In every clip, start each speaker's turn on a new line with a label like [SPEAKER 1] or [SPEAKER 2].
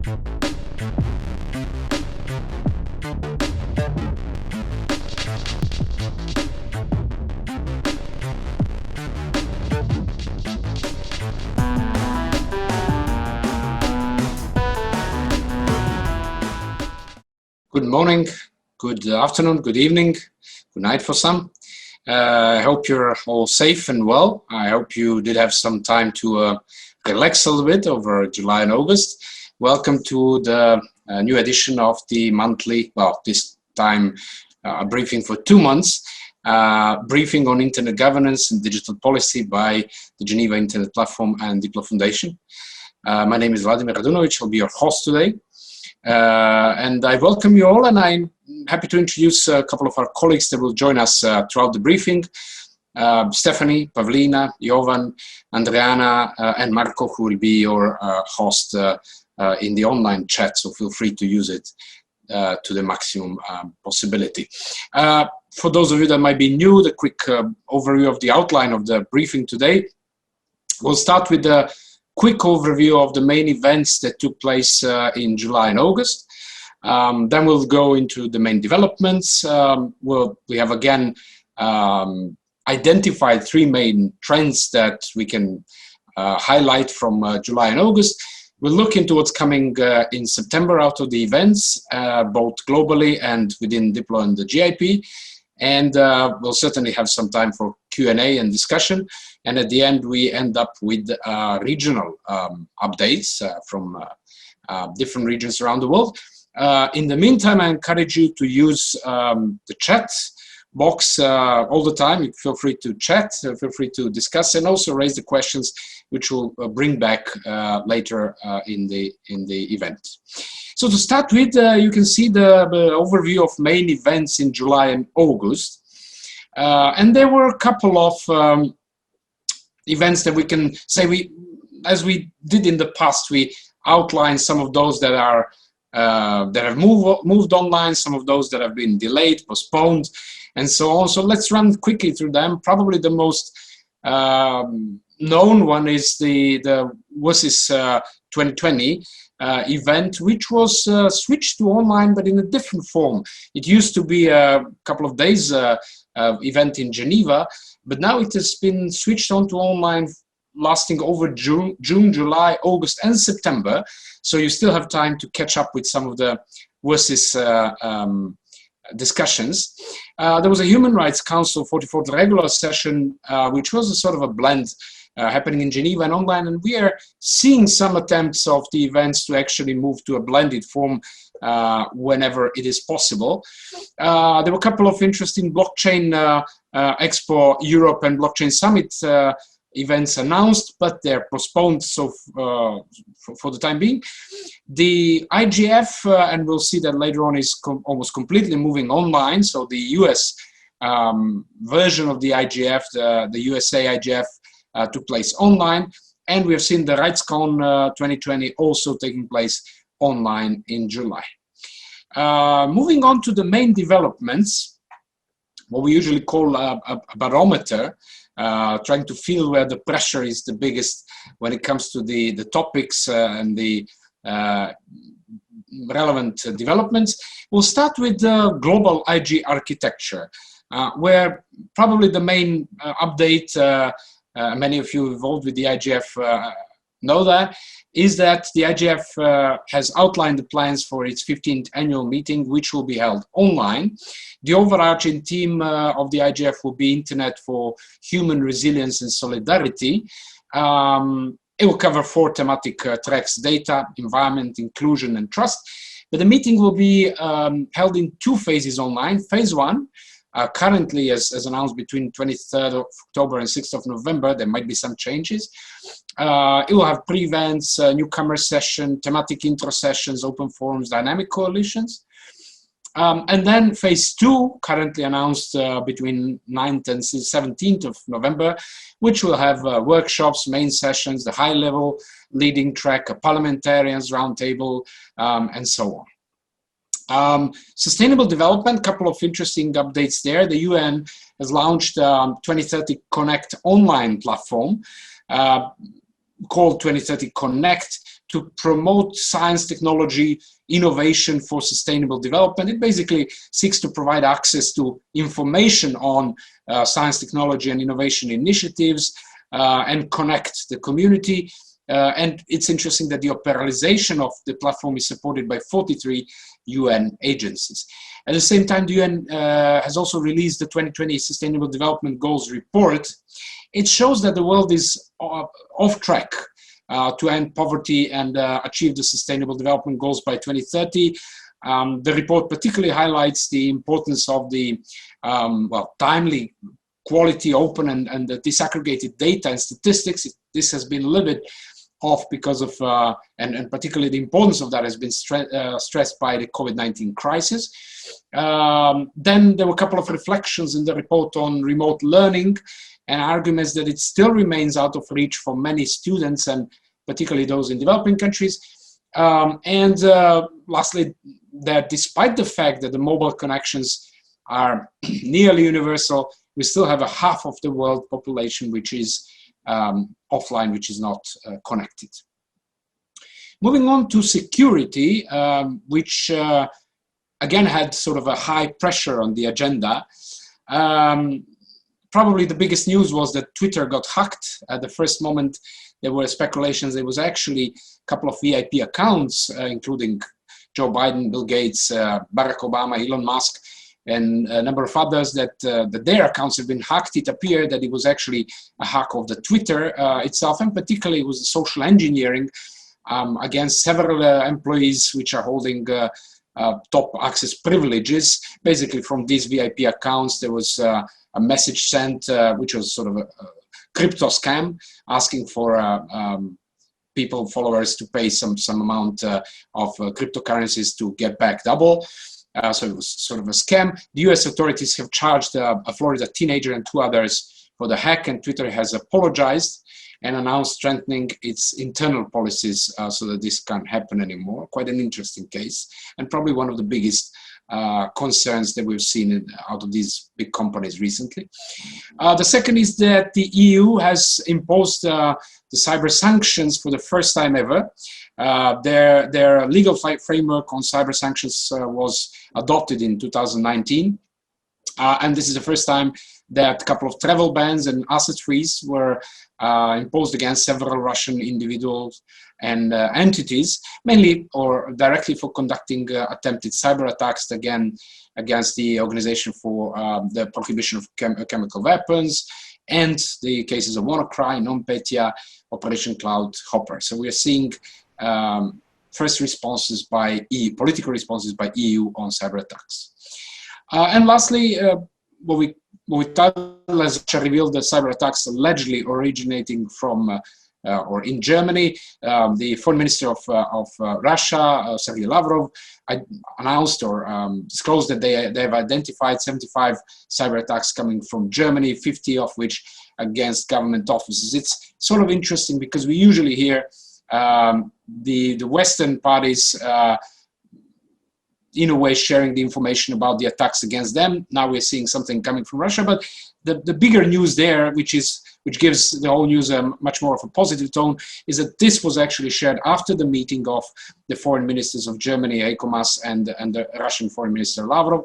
[SPEAKER 1] Good morning, good afternoon, good evening, good night for some. I hope you're all safe and well. I hope you did have some time to relax a little bit over July and August. Welcome to the new edition of the monthly, well, this time a briefing for 2 months, briefing on internet governance and digital policy by the Geneva Internet Platform and DiploFoundation. My name is Vladimir Radunovic. I'll be your host today. And I welcome you all, and I'm happy to introduce a couple of our colleagues that will join us throughout the briefing. Stephanie, Pavlina, Jovan, Andriana, and Marco, who will be your host in the online chat, so feel free to use it to the maximum possibility. For those of you that might be new, the quick overview of the outline of the briefing today. We'll start with the quick overview of the main events that took place in July and August. Then we'll go into the main developments. We have again identified 3 main trends that we can highlight from July and August. We'll look into what's coming in September out of the events, both globally and within Diplo and the GIP. And we'll certainly have some time for Q&A and discussion. And at the end, we end up with regional updates from different regions around the world. In the meantime, I encourage you to use the chat box all the time. You feel free to chat, feel free to discuss, and also raise the questions, which we'll bring back later in the event. So to start with, you can see the overview of main events in July and August. And there were a couple of events that we can say, as we did in the past, we outlined some of those that are that have moved online, some of those that have been delayed, postponed, and so on. So let's run quickly through them. Probably the most known one is the WSIS 2020 event, which was switched to online, but in a different form. It used to be a couple of days event in Geneva, but now it has been switched on to online, lasting over June, July, August, and September. So you still have time to catch up with some of the WSIS discussions. There was a Human Rights Council 44th regular session, which was a sort of a blend happening in Geneva and online, and we are seeing some attempts of the events to actually move to a blended form whenever it is possible. There were a couple of interesting blockchain Expo Europe and Blockchain Summit events announced, but they're postponed so for the time being. The IGF, and we'll see that later on, is almost completely moving online. So the US version of the IGF, the USA IGF, took place online, and we have seen the RightsCon 2020 also taking place online in July. Moving on to the main developments, what we usually call a barometer, trying to feel where the pressure is the biggest when it comes to the topics and the relevant developments. We'll start with the global IG architecture, where probably the main update, many of you involved with the IGF know that, is that the IGF has outlined the plans for its 15th annual meeting, which will be held online. The overarching theme of the IGF will be Internet for Human Resilience and Solidarity. It will cover 4 thematic tracks: data, environment, inclusion, and trust. But the meeting will be held in 2 phases online. Phase 1, currently, as announced, between 23rd of October and 6th of November, there might be some changes. It will have pre-events, newcomer session, thematic intro sessions, open forums, dynamic coalitions. And then phase 2, currently announced between 9th and 17th of November, which will have workshops, main sessions, the high-level leading track, a parliamentarians roundtable, and so on. Sustainable development, couple of interesting updates there. The UN has launched 2030 Connect online platform called 2030 Connect, to promote science, technology, innovation for sustainable development. It basically seeks to provide access to information on science, technology, and innovation initiatives and connect the community. And it's interesting that the operationalization of the platform is supported by 43 UN agencies. At the same time, the UN has also released the 2020 Sustainable Development Goals report. It shows that the world is off track to end poverty and achieve the Sustainable Development Goals by 2030. The report particularly highlights the importance of the timely, quality, open, and disaggregated data and statistics. This has been a little bit off because of, and particularly the importance of that has been stressed by the COVID-19 crisis. Then there were a couple of reflections in the report on remote learning and arguments that it still remains out of reach for many students, and particularly those in developing countries. Lastly, that despite the fact that the mobile connections are nearly universal, we still have a half of the world population which is offline, which is not connected. Moving on to security, which again had sort of a high pressure on the agenda. Probably the biggest news was that Twitter got hacked. At the first moment, there were speculations there was actually a couple of VIP accounts, including Joe Biden, Bill Gates, Barack Obama, Elon Musk, and a number of others that their accounts have been hacked. It appeared that it was actually a hack of the Twitter itself, and particularly it was social engineering against several employees which are holding top access privileges. Basically, from these VIP accounts, there was a message sent, which was sort of a crypto scam, asking for followers to pay some amount of cryptocurrencies to get back double. So it was sort of a scam. The US authorities have charged a Florida teenager and 2 others for the hack, and Twitter has apologized and announced strengthening its internal policies so that this can't happen anymore. Quite an interesting case, and probably one of the biggest concerns that we've seen out of these big companies recently. The second is that the EU has imposed the cyber sanctions for the first time ever. Their legal framework on cyber sanctions was adopted in 2019. And this is the first time that a couple of travel bans and asset freeze were imposed against several Russian individuals and entities, mainly or directly for conducting attempted cyber attacks against the Organization for the Prohibition of Chemical Weapons, and the cases of WannaCry, NotPetya, Operation Cloud Hopper. So we are seeing first responses by EU, political responses by EU on cyber attacks. And lastly, what we titled as revealed that cyber attacks allegedly originating from or in Germany. The foreign minister of Russia, Sergei Lavrov, announced or disclosed that they have identified 75 cyber attacks coming from Germany, 50 of which against government offices. It's sort of interesting because we usually hear the Western parties in a way sharing the information about the attacks against them. Now we're seeing something coming from Russia, but the bigger news there, which gives the whole news much more of a positive tone, is that this was actually shared after the meeting of the foreign ministers of Germany, Heiko Maas, and the Russian foreign minister Lavrov,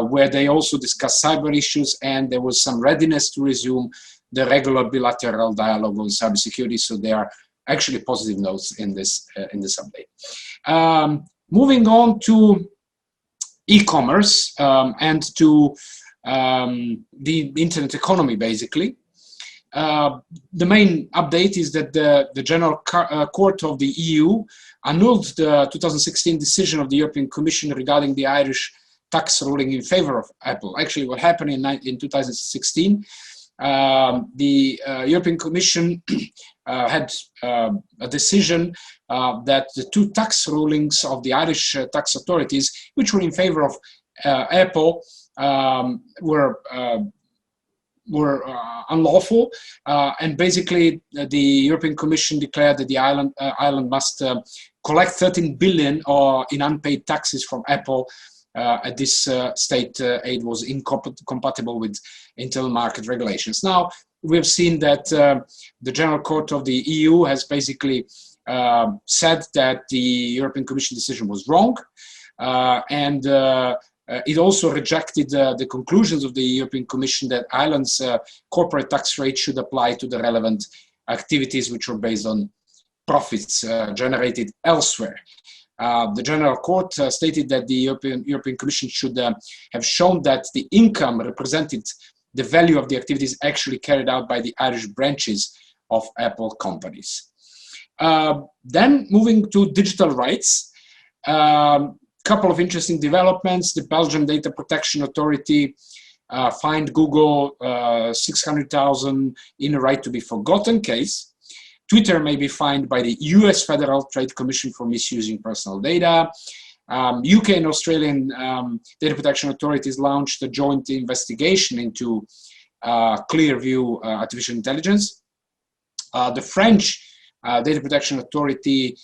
[SPEAKER 1] where they also discussed cyber issues, and there was some readiness to resume the regular bilateral dialogue on cybersecurity. So there are actually positive notes in this update. Moving on to e-commerce and to the internet economy, basically. The main update is that the General Court of the EU annulled the 2016 decision of the European Commission regarding the Irish tax ruling in favor of Apple. Actually, what happened in 2016, the European Commission had a decision that the 2 tax rulings of the Irish tax authorities, which were in favor of Apple, were unlawful, and basically the European Commission declared that the island must collect 13 billion in unpaid taxes from Apple. This state aid was incompatible with internal market regulations. Now, we've seen that the General Court of the EU has basically said that the European Commission decision was wrong, and it also rejected the conclusions of the European Commission that Ireland's corporate tax rate should apply to the relevant activities which were based on profits generated elsewhere. The General Court stated that the European Commission should have shown that the income represented the value of the activities actually carried out by the Irish branches of Apple companies. Then moving to digital rights, couple of interesting developments. The Belgian Data Protection Authority fined Google 600,000 in a right to be forgotten case. Twitter may be fined by the US Federal Trade Commission for misusing personal data. UK and Australian data protection authorities launched a joint investigation into Clearview artificial intelligence. The French Data Protection Authority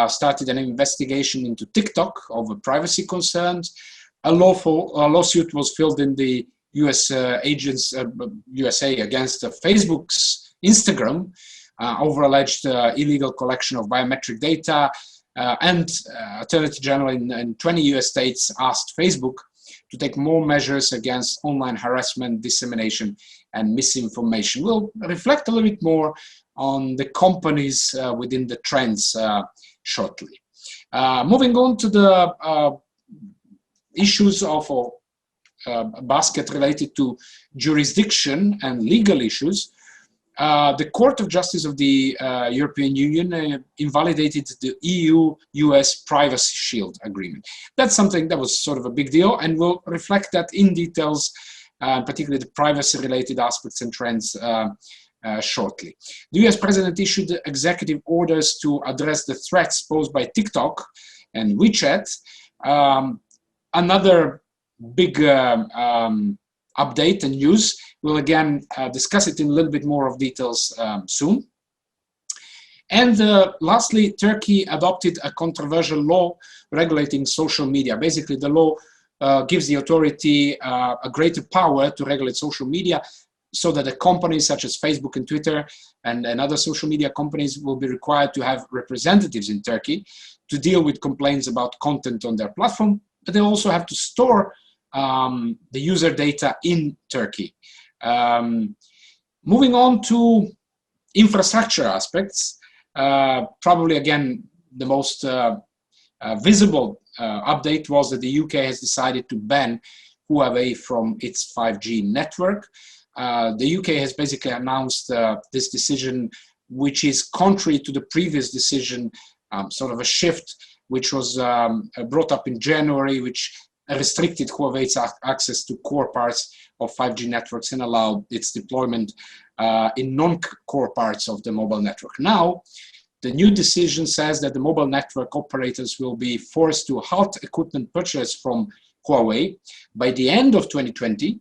[SPEAKER 1] started an investigation into TikTok over privacy concerns. A lawsuit was filed in the USA against Facebook's Instagram over alleged illegal collection of biometric data, and Attorney General in 20 US states asked Facebook to take more measures against online harassment, dissemination, and misinformation. We'll reflect a little bit more on the companies within the trends shortly. Moving on to the issues of a basket related to jurisdiction and legal issues. The Court of Justice of the European Union invalidated the EU-US Privacy Shield Agreement. That's something that was sort of a big deal, and we'll reflect that in details, particularly the privacy-related aspects and trends shortly. The US President issued executive orders to address the threats posed by TikTok and WeChat. Another big update and news. We'll again discuss it in a little bit more of details soon. And lastly, Turkey adopted a controversial law regulating social media. Basically, the law gives the authority a greater power to regulate social media, so that the companies such as Facebook and Twitter and other social media companies will be required to have representatives in Turkey to deal with complaints about content on their platform, but they also have to store the user data in Turkey. Moving on to infrastructure aspects, probably again the most visible update was that the UK has decided to ban Huawei from its 5G network. The UK has basically announced this decision, which is contrary to the previous decision, sort of a shift, which was brought up in January, which restricted Huawei's access to core parts of 5G networks and allowed its deployment in non-core parts of the mobile network. Now, the new decision says that the mobile network operators will be forced to halt equipment purchase from Huawei by the end of 2020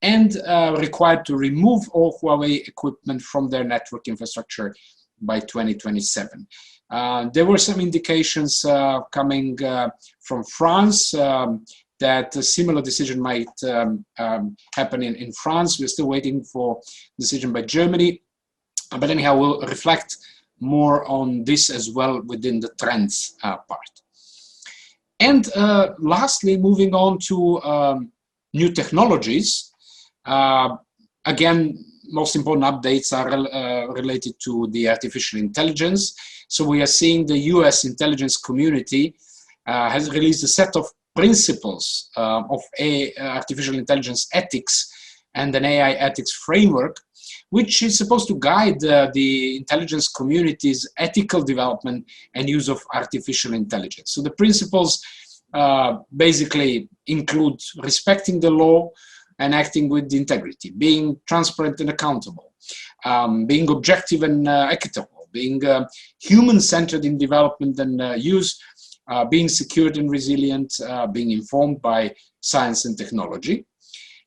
[SPEAKER 1] and required to remove all Huawei equipment from their network infrastructure by 2027. There were some indications coming from France that a similar decision might happen in France. We're still waiting for a decision by Germany. But anyhow, we'll reflect more on this as well within the trends part. And lastly, moving on to new technologies. Again, most important updates are related to the artificial intelligence. So we are seeing the US intelligence community has released a set of principles of artificial intelligence ethics and an AI ethics framework, which is supposed to guide the intelligence community's ethical development and use of artificial intelligence. So the principles basically include respecting the law and acting with integrity, being transparent and accountable, being objective and equitable, being human-centered in development and use, being secure and resilient, being informed by science and technology.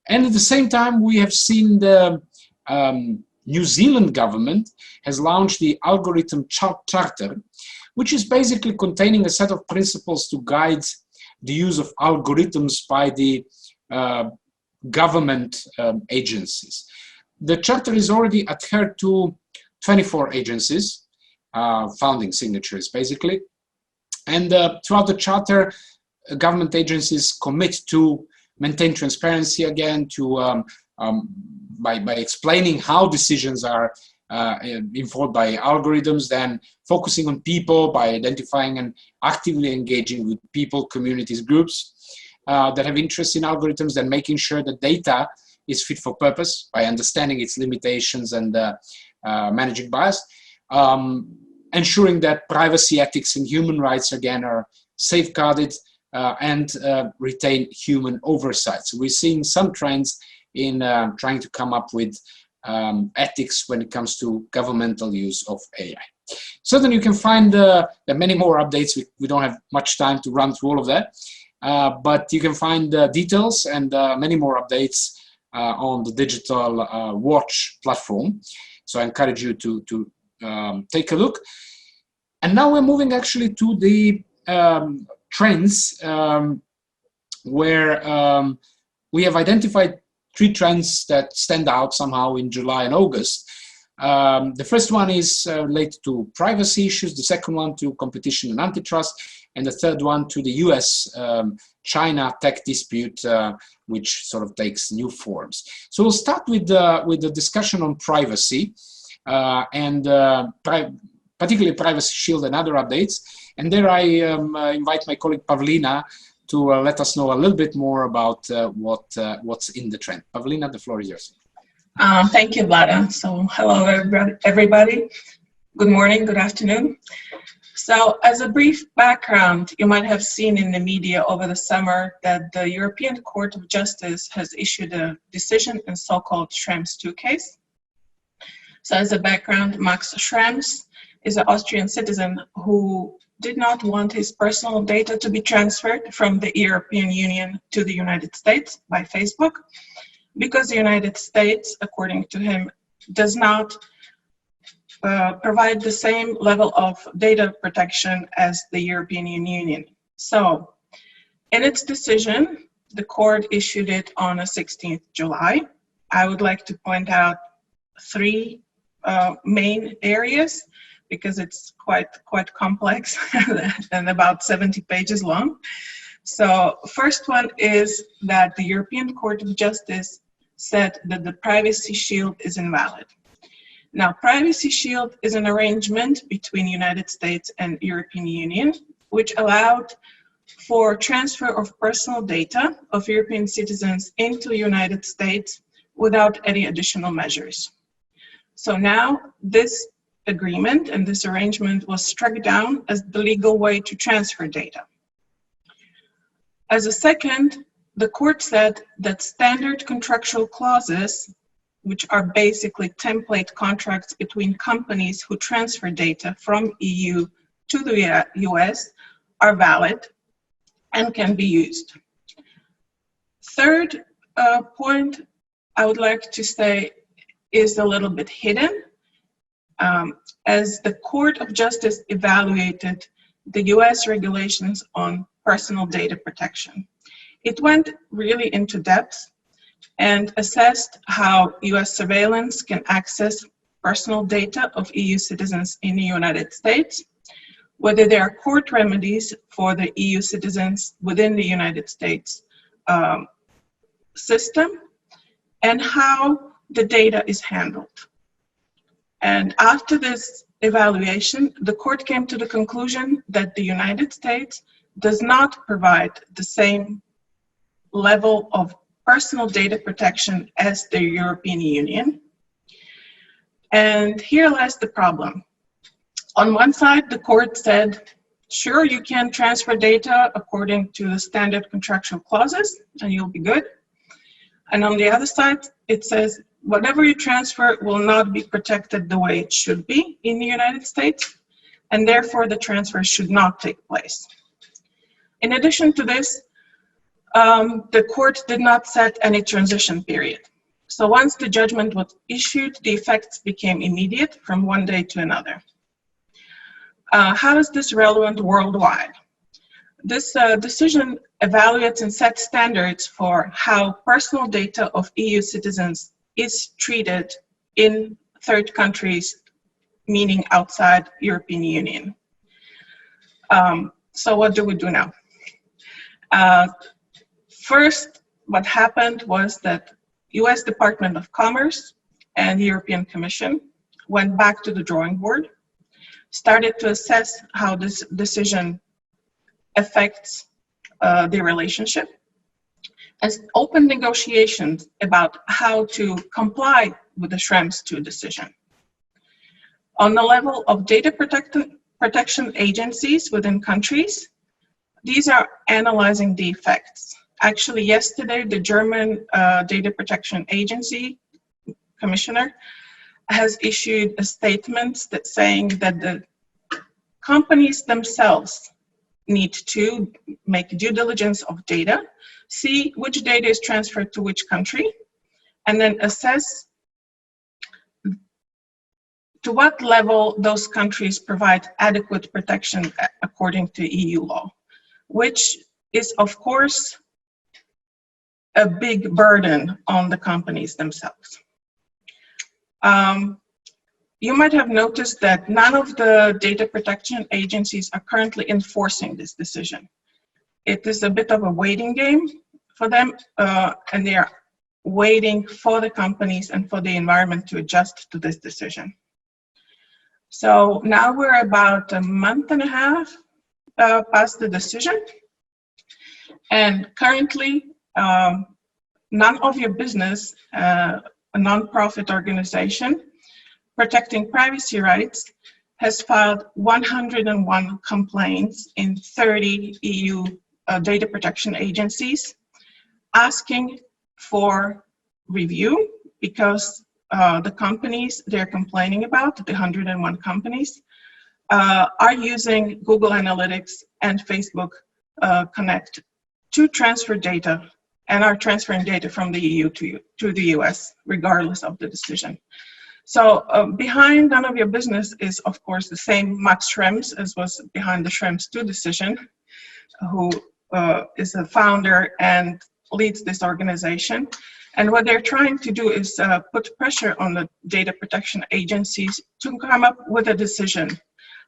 [SPEAKER 1] And at the same time, we have seen the New Zealand government has launched the Algorithm Charter, which is basically containing a set of principles to guide the use of algorithms by the government agencies. The charter is already adhered to 24 agencies, founding signatories, basically. And throughout the Charter, government agencies commit to maintain transparency again, to by explaining how decisions are informed by algorithms, then focusing on people by identifying and actively engaging with people, communities, groups that have interest in algorithms, then making sure that data is fit for purpose by understanding its limitations and managing bias, ensuring that privacy, ethics, and human rights again are safeguarded and retain human oversight. So we're seeing some trends in trying to come up with ethics when it comes to governmental use of AI. Certainly you can find there are many more updates. We don't have much time to run through all of that, but you can find details and many more updates on the Digital Watch platform. So I encourage you to take a look. And now we're moving actually to the trends where we have identified 3 trends that stand out somehow in July and August. The first one is related to privacy issues, the second one to competition and antitrust, and the third one to the US-China tech dispute, which sort of takes new forms. So we'll start with the discussion on privacy and particularly Privacy Shield and other updates. And there I invite my colleague Pavlina to let us know a little bit more about what's in the trend. Pavlina, the floor is yours.
[SPEAKER 2] Thank you, Vlada. So hello, everybody. Good morning, good afternoon. So as a brief background, you might have seen in the media over the summer that the European Court of Justice has issued a decision in so-called Schrems II case. So as a background, Max Schrems is an Austrian citizen who did not want his personal data to be transferred from the European Union to the United States by Facebook, because the United States, according to him, does not provide the same level of data protection as the European Union. So, in its decision, the court issued it on the 16th July. I would like to point out 3 main areas, because it's quite complex and about 70 pages long. So first one is that the European Court of Justice said that the Privacy Shield is invalid. Now, Privacy Shield is an arrangement between United States and European Union, which allowed for transfer of personal data of European citizens into United States without any additional measures. So now this agreement and this arrangement was struck down as the legal way to transfer data. As a second, the court said that standard contractual clauses, which are basically template contracts between companies who transfer data from EU to the US, are valid and can be used. Third point I would like to say is a little bit hidden. As the Court of Justice evaluated the US regulations on personal data protection, it went really into depth and assessed how US surveillance can access personal data of EU citizens in the United States, whether there are court remedies for the EU citizens within the United States system, and how the data is handled. And after this evaluation, the court came to the conclusion that the United States does not provide the same level of personal data protection as the European Union. And here lies the problem. On one side, the court said, sure, you can transfer data according to the standard contractual clauses and you'll be good. And on the other side, it says, whatever you transfer will not be protected the way it should be in the United States, and therefore the transfer should not take place. In addition to this, the court did not set any transition period. So once the judgment was issued, the effects became immediate from one day to another. How is this relevant worldwide? This decision evaluates and sets standards for how personal data of EU citizens is treated in third countries, meaning outside European Union. So what do we do now? First, what happened was that US Department of Commerce and the European Commission went back to the drawing board, started to assess how this decision affects the relationship, and opened negotiations about how to comply with the Schrems II decision. On the level of data protection agencies within countries, these are analyzing the effects. Actually, yesterday, the German Data Protection Agency commissioner has issued a statement that saying that the companies themselves need to make due diligence of data, see which data is transferred to which country, and then assess to what level those countries provide adequate protection according to EU law, which is, of course, a big burden on the companies themselves. You might have noticed that none of the data protection agencies are currently enforcing this decision. It is a bit of a waiting game for them, and they are waiting for the companies and for the environment to adjust to this decision. So now we're about a month and a half past the decision, and currently None of Your Business, a non-profit organization protecting privacy rights, has filed 101 complaints in 30 EU data protection agencies, asking for review because the companies they're complaining about, the 101 companies, are using Google Analytics and Facebook Connect to transfer data and are transferring data from the EU to the US, regardless of the decision. So behind None of Your Business is, of course, the same Max Schrems as was behind the Schrems II decision, who is a founder and leads this organization. And what they're trying to do is put pressure on the data protection agencies to come up with a decision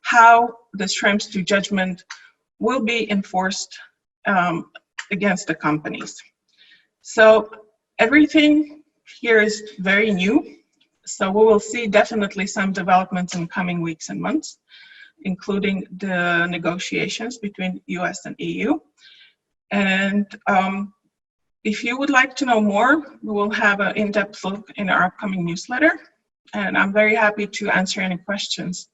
[SPEAKER 2] how the Schrems II judgment will be enforced against the companies. So everything here is very new. So we will see definitely some developments in coming weeks and months, including the negotiations between US and EU. And if you would like to know more, we will have an in-depth look in our upcoming newsletter. And I'm very happy to answer any questions.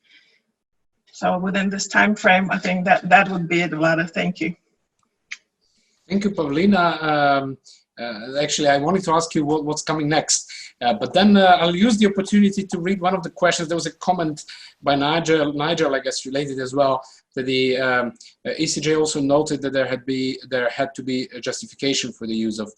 [SPEAKER 2] So within this time frame, I think that would be it, Vlada. Thank you.
[SPEAKER 1] Thank you, Pavlina. Actually, I wanted to ask you what's coming next, but then I'll use the opportunity to read one of the questions. There was a comment by Nigel, I guess, related as well, that the ECJ also noted that there had to be a justification for the use of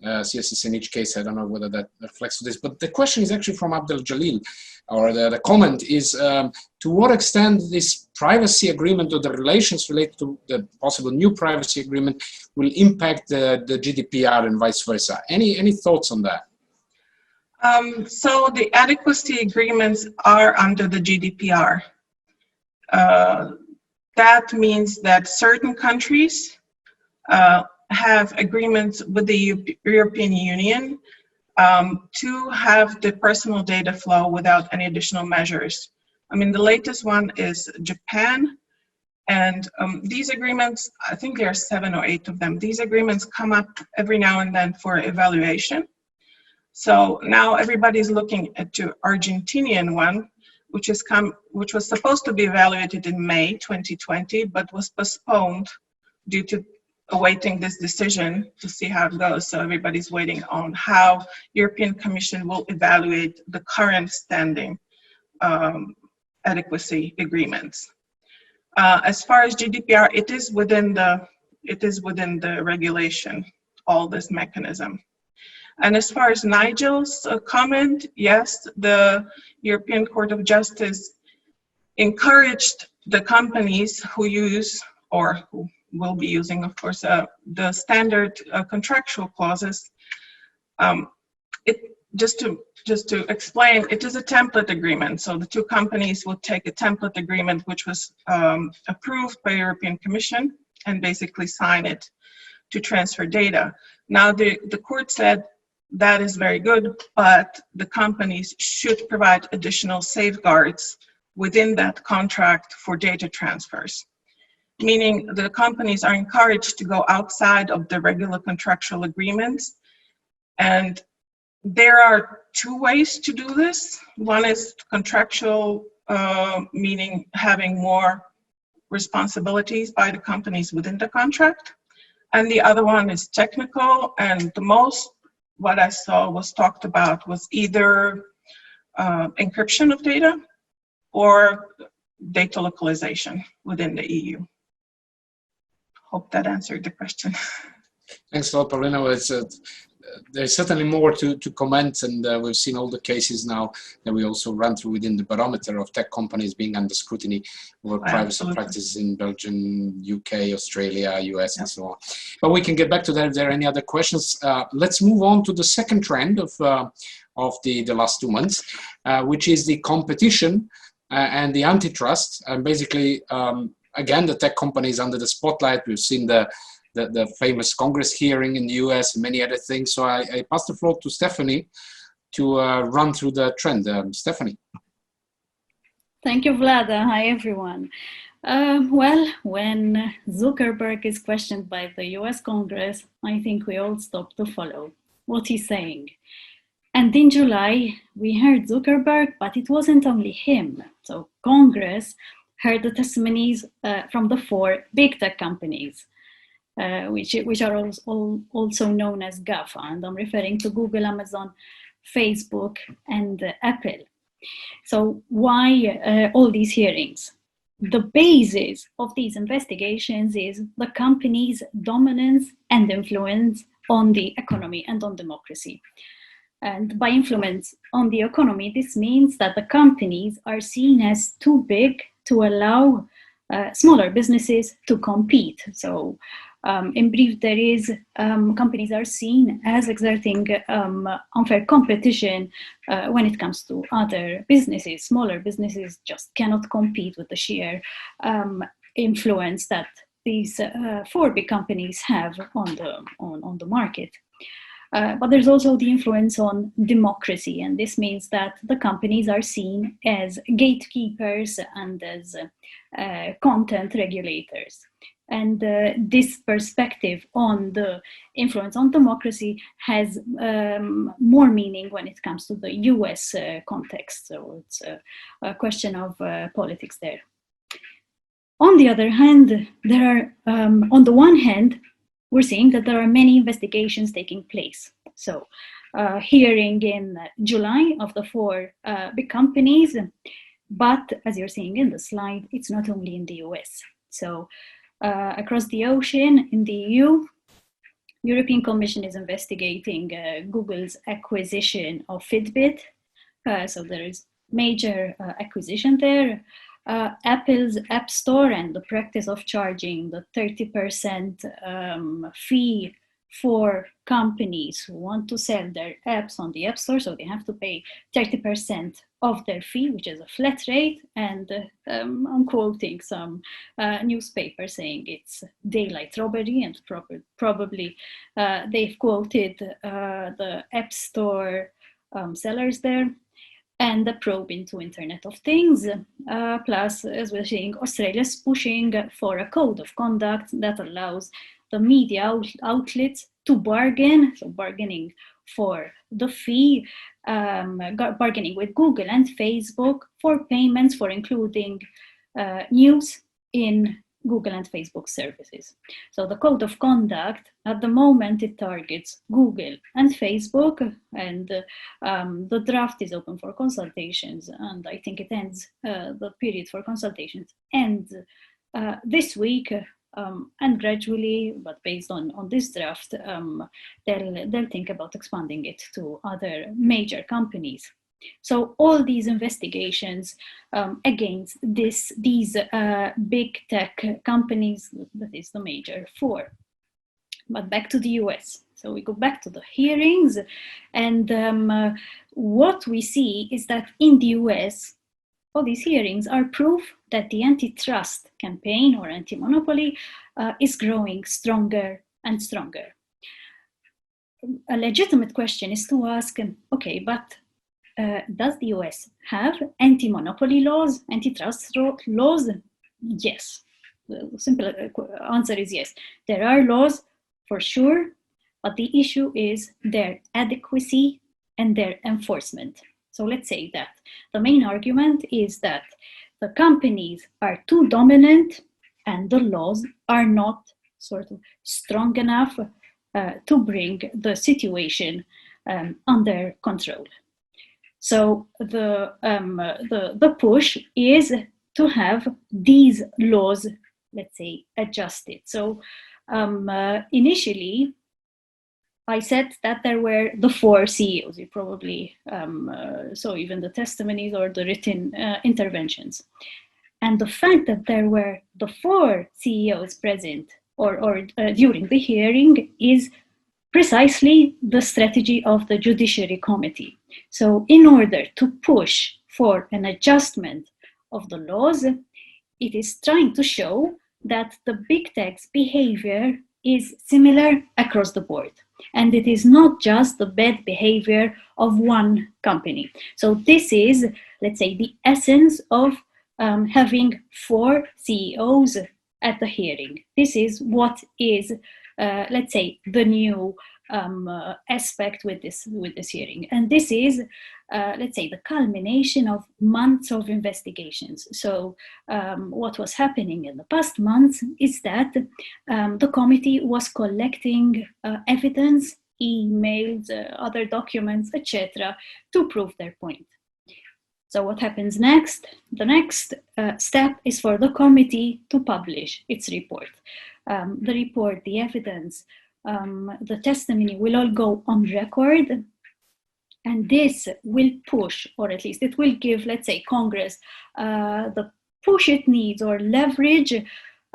[SPEAKER 1] CSS in each case. I don't know whether that reflects to this, but the question is actually from Abdel Jalil, or the comment is, to what extent this privacy agreement or the relations related to the possible new privacy agreement will impact the GDPR and vice versa? Any thoughts on that?
[SPEAKER 2] So the adequacy agreements are under the GDPR. That means that certain countries have agreements with the European Union to have the personal data flow without any additional measures. I mean, the latest one is Japan, and these agreements, I think there are 7 or 8 of them. These agreements come up every now and then for evaluation. So now everybody's looking at the Argentinian one, which was supposed to be evaluated in May 2020, but was postponed due to awaiting this decision to see how it goes. So everybody's waiting on how European Commission will evaluate the current standing adequacy agreements. As far as GDPR, it is within the regulation, all this mechanism. And as far as Nigel's comment, yes, the European Court of Justice encouraged the companies who use, or who will be using, of course, the standard contractual clauses. just to explain, it is a template agreement. So the two companies would take a template agreement which was approved by European Commission and basically sign it to transfer data. Now the court said that is very good, but the companies should provide additional safeguards within that contract for data transfers, meaning the companies are encouraged to go outside of the regular contractual agreements. And there are two ways to do this. One is contractual, meaning having more responsibilities by the companies within the contract. And the other one is technical, and the most what I saw was talked about was either encryption of data or data localization within the EU. Hope that answered the question.
[SPEAKER 1] Thanks a lot, Paulina. There's certainly more to comment, and we've seen all the cases now that we also run through within the barometer of tech companies being under scrutiny over privacy practices in Belgium, UK, Australia, US, and so on. But we can get back to that if there are any other questions. Let's move on to the second trend of the last 2 months, which is the competition and the antitrust. And basically, again, the tech companies under the spotlight. We've seen the famous Congress hearing in the US and many other things. So I pass the floor to Stephanie to run through the trend. Stephanie.
[SPEAKER 3] Thank you, Vlada. Hi, everyone. Well, when Zuckerberg is questioned by the US Congress, I think we all stop to follow what he's saying. And in July, we heard Zuckerberg, but it wasn't only him. So Congress heard the testimonies from the 4 big tech companies, which are also known as GAFA, and I'm referring to Google, Amazon, Facebook, and Apple. So why all these hearings? The basis of these investigations is the company's dominance and influence on the economy and on democracy. And by influence on the economy, this means that the companies are seen as too big to allow smaller businesses to compete. So in brief, there is companies are seen as exerting unfair competition when it comes to other businesses. Smaller businesses just cannot compete with the sheer influence that these 4 big companies have on the market. But there's also the influence on democracy, and this means that the companies are seen as gatekeepers and as content regulators. And this perspective on the influence on democracy has more meaning when it comes to the US context. So it's a question of politics there. On the other hand, there are, on the one hand, we're seeing that there are many investigations taking place. So hearing in July of the 4 big companies, but as you're seeing in the slide, it's not only in the US. So across the ocean in the EU, European Commission is investigating Google's acquisition of Fitbit. So there is major acquisition there. Apple's App Store and the practice of charging the 30% fee for companies who want to sell their apps on the App Store. So they have to pay 30% of their fee, which is a flat rate. And I'm quoting some newspaper saying it's daylight robbery, and probably they've quoted the App Store sellers there. And the probe into Internet of Things. Plus, as we're seeing, Australia's pushing for a code of conduct that allows the media outlets to bargain, so bargaining for the fee, bargaining with Google and Facebook for payments for including news in Google and Facebook services. So the code of conduct, at the moment, it targets Google and Facebook, and the draft is open for consultations, and I think it ends, the period for consultations ends this week, and gradually, but based on this draft, they'll think about expanding it to other major companies. So all these investigations against these big tech companies, that is the major 4. But back to the US. So we go back to the hearings, and what we see is that in the US, all these hearings are proof that the antitrust campaign or anti-monopoly is growing stronger and stronger. A legitimate question is to ask, okay, but does the US have anti-monopoly laws, antitrust laws? Yes. The simple answer is yes. There are laws for sure, but the issue is their adequacy and their enforcement. So let's say that the main argument is that the companies are too dominant and the laws are not sort of strong enough to bring the situation under control. So the push is to have these laws, let's say, adjusted. So initially, I said that there were the 4 CEOs. You probably saw even the testimonies or the written interventions. And the fact that there were the 4 CEOs present or during the hearing is precisely the strategy of the Judiciary Committee. So in order to push for an adjustment of the laws, it is trying to show that the big tech's behavior is similar across the board. And it is not just the bad behavior of one company. So this is, let's say, the essence of having 4 CEOs at the hearing. This is what is, let's say, the new aspect with this hearing. And this is, let's say, the culmination of months of investigations. So what was happening in the past months is that the committee was collecting evidence, emails, other documents, etc., to prove their point. So what happens next? The next step is for the committee to publish its report. The report, the evidence, the testimony will all go on record, and this will push, or at least it will give, let's say, Congress the push it needs or leverage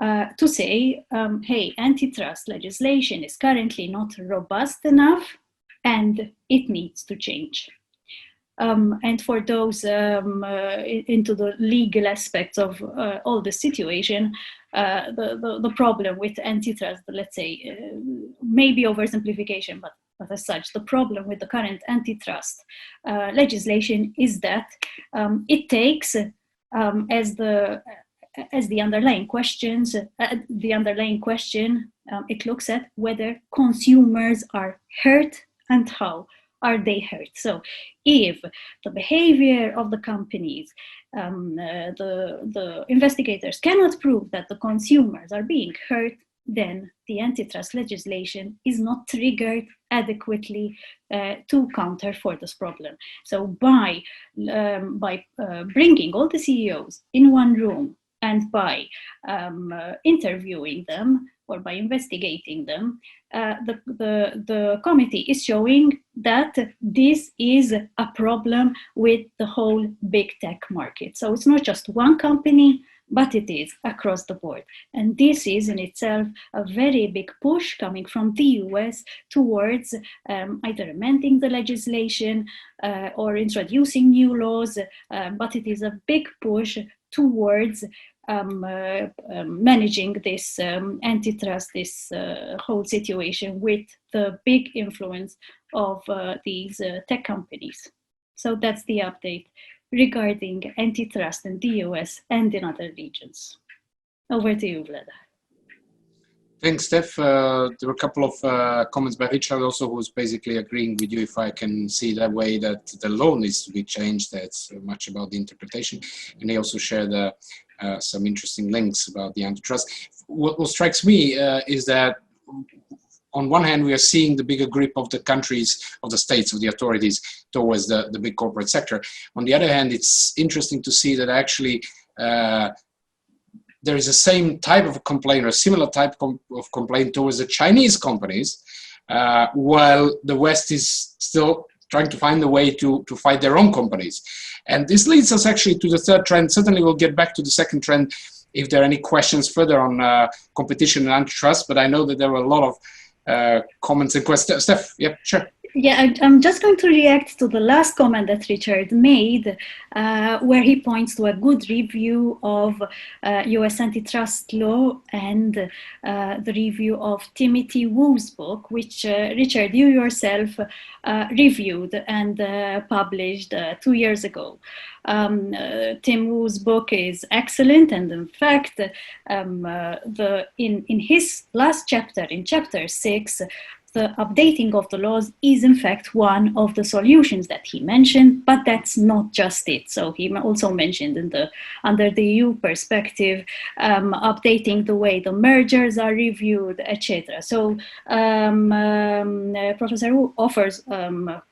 [SPEAKER 3] to say, hey, antitrust legislation is currently not robust enough and it needs to change. And for those into the legal aspects of all the situation, the problem with antitrust, let's say, maybe oversimplification, but as such, the problem with the current antitrust legislation is that it takes as the underlying questions, it looks at whether consumers are hurt and how are they hurt. So if the behavior of the companies, the investigators cannot prove that the consumers are being hurt, then the antitrust legislation is not triggered adequately to counter for this problem. So by bringing all the CEOs in one room and by interviewing them or by investigating them, the committee is showing that this is a problem with the whole big tech market. So it's not just one company, but it is across the board. And this is in itself a very big push coming from the US towards either amending the legislation or introducing new laws, but it is a big push towards managing this antitrust, this whole situation with the big influence of these tech companies. So that's the update regarding antitrust in the US and in other regions. Over to you, Vlada.
[SPEAKER 1] Thanks, Steph. There were a couple of comments by Richard also, who's basically agreeing with you, if I can see that way, that the law needs to be changed. That's much about the interpretation. And he also shared some interesting links about the antitrust. What strikes me is that on one hand, we are seeing the bigger grip of the countries, of the states, of the authorities towards the big corporate sector. On the other hand, it's interesting to see that actually there is the same type of complaint or similar type of complaint towards the Chinese companies, while the West is still trying to find a way to fight their own companies. And this leads us actually to the third trend. Certainly we'll get back to the second trend if there are any questions further on competition and antitrust, but I know that there were a lot of comments and questions. Steph, yeah, sure.
[SPEAKER 3] Yeah, I'm just going to react to the last comment that Richard made, where he points to a good review of US antitrust law and the review of Timothy Wu's book, which, Richard, you yourself reviewed and published 2 years ago. Tim Wu's book is excellent, and in fact, in his last chapter, in chapter 6, the updating of the laws is in fact one of the solutions that he mentioned, but that's not just it. So he also mentioned under the EU perspective, updating the way the mergers are reviewed, etc. So Professor Wu offers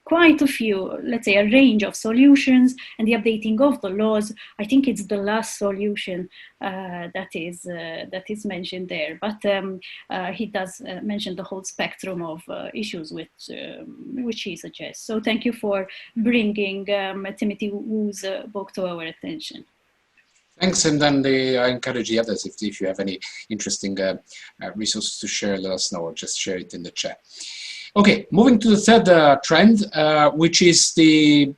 [SPEAKER 3] quite a few, let's say, a range of solutions, and the updating of the laws, I think it's the last solution that is mentioned there. But he does mention the whole spectrum of issues which he suggests. So thank you for bringing Timothy Wu's book to our attention.
[SPEAKER 1] Thanks, and then I encourage the others, if you have any interesting resources to share, let us know, or just share it in the chat. Okay, moving to the third trend, which is the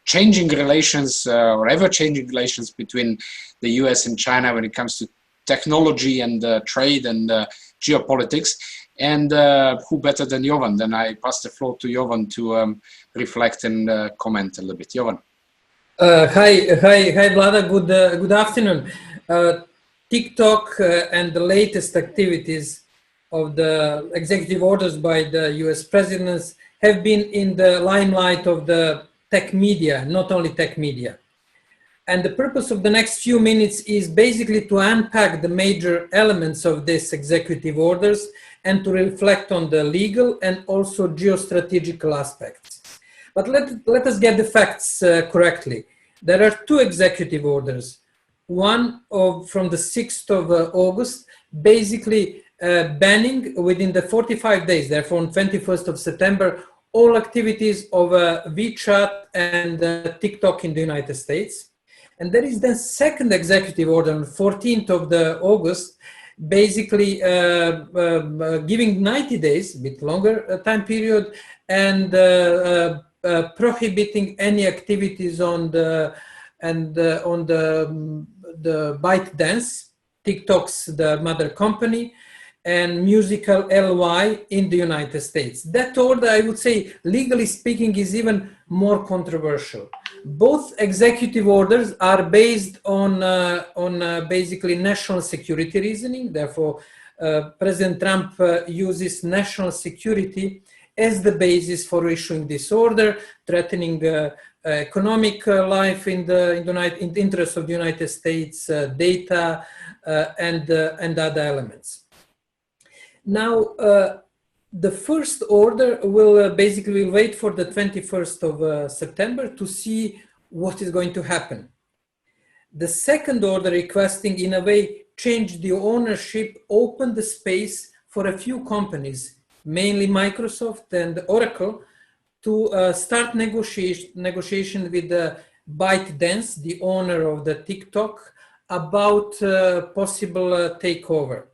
[SPEAKER 1] changing relations or ever-changing relations between the US and China when it comes to technology and trade and geopolitics. And who better than Jovan? Then I pass the floor to Jovan to reflect and comment a little bit. Jovan.
[SPEAKER 4] Hi, Vlada. Good afternoon. TikTok and the latest activities of the executive orders by the US presidents have been in the limelight of the tech media, not only tech media. And the purpose of the next few minutes is basically to unpack the major elements of these executive orders and to reflect on the legal and also geostrategical aspects. But let us get the facts correctly. There are two executive orders. One from the 6th of August, basically banning within the 45 days, therefore on 21st of September, all activities of WeChat and TikTok in the United States. And there is the second executive order on 14th of August, basically giving 90 days, a bit longer time period, and prohibiting any activities on the ByteDance, TikTok's the mother company, and Musical LY in the United States. That order, I would say, legally speaking, is even more controversial. Both executive orders are based on basically national security reasoning. Therefore, President Trump uses national security as the basis for issuing this order, threatening economic life in the interest of the United States, data, and other elements. Now, the first order will basically wait for the 21st of September to see what is going to happen. The second order, requesting in a way change the ownership, open the space for a few companies, mainly Microsoft and Oracle, to start negotiation with ByteDance, the owner of the TikTok, about possible takeover.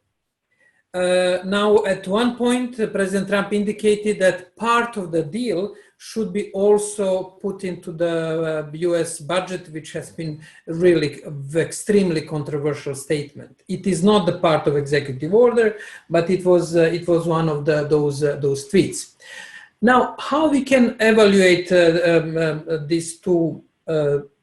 [SPEAKER 4] Now, at one point, President Trump indicated that part of the deal should be also put into the US budget, which has been really an extremely controversial statement. It is not the part of executive order, but it was one of those tweets. Now, how we can evaluate these two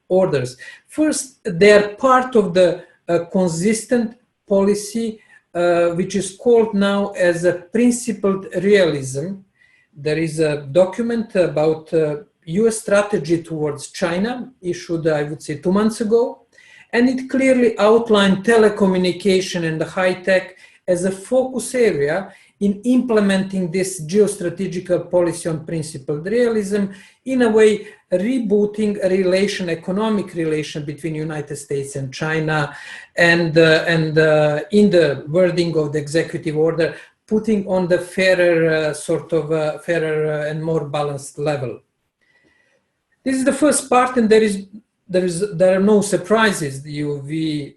[SPEAKER 4] orders? First, they are part of the consistent policy which is called now as a principled realism. There is a document about US strategy towards China, issued, I would say, 2 months ago, and it clearly outlined telecommunication and the high tech as a focus area in implementing this geostrategical policy on principled realism, in a way rebooting a economic relation between United States and China, and in the wording of the executive order, putting on the fairer fairer and more balanced level. This is the first part, and there are no surprises. We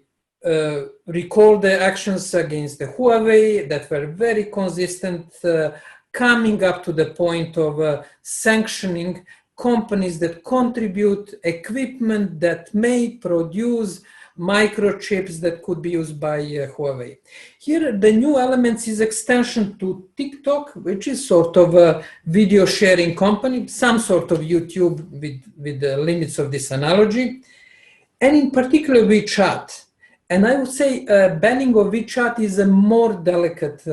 [SPEAKER 4] recall the actions against the Huawei that were very consistent, coming up to the point of sanctioning companies that contribute equipment that may produce microchips that could be used by Huawei. Here, the new elements is extension to TikTok, which is sort of a video sharing company, some sort of YouTube with the limits of this analogy, and in particular WeChat. And I would say banning of WeChat is a more delicate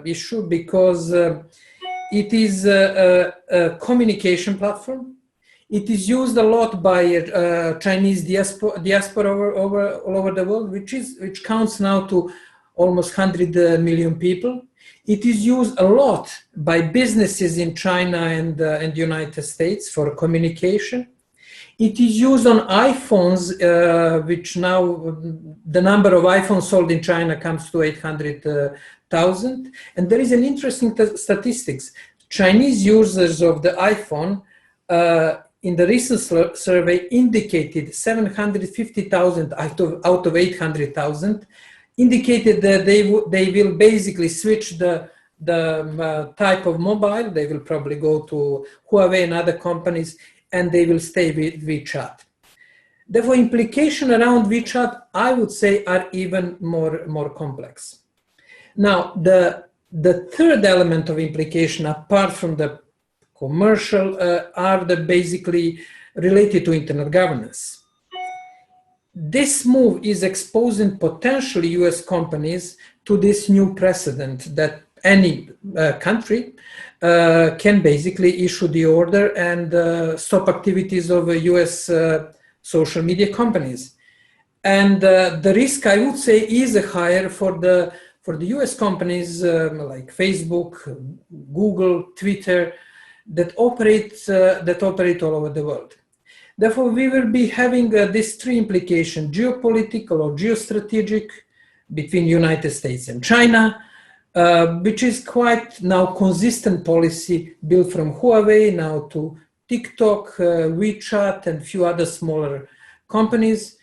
[SPEAKER 4] issue because it is a communication platform. It is used a lot by Chinese diaspora all over the world, which counts now to almost 100 million people. It is used a lot by businesses in China and the United States for communication. It is used on iPhones, which now the number of iPhones sold in China comes to 800,000. And there is an interesting statistics. Chinese users of the iPhone in the recent survey indicated 750,000 out of 800,000 indicated that they will basically switch the type of mobile. They will probably go to Huawei and other companies, and they will stay with WeChat. Therefore, implications around WeChat, I would say, are even more complex. Now, the third element of implication, apart from the commercial, are the basically related to internet governance. This move is exposing potentially US companies to this new precedent that any country can basically issue the order and stop activities of US social media companies. And the risk, I would say, is higher for the US companies like Facebook, Google, Twitter, that operate all over the world. Therefore, we will be having these three implications: geopolitical or geostrategic between United States and China, which is quite now consistent policy built from Huawei now to TikTok, WeChat, and a few other smaller companies.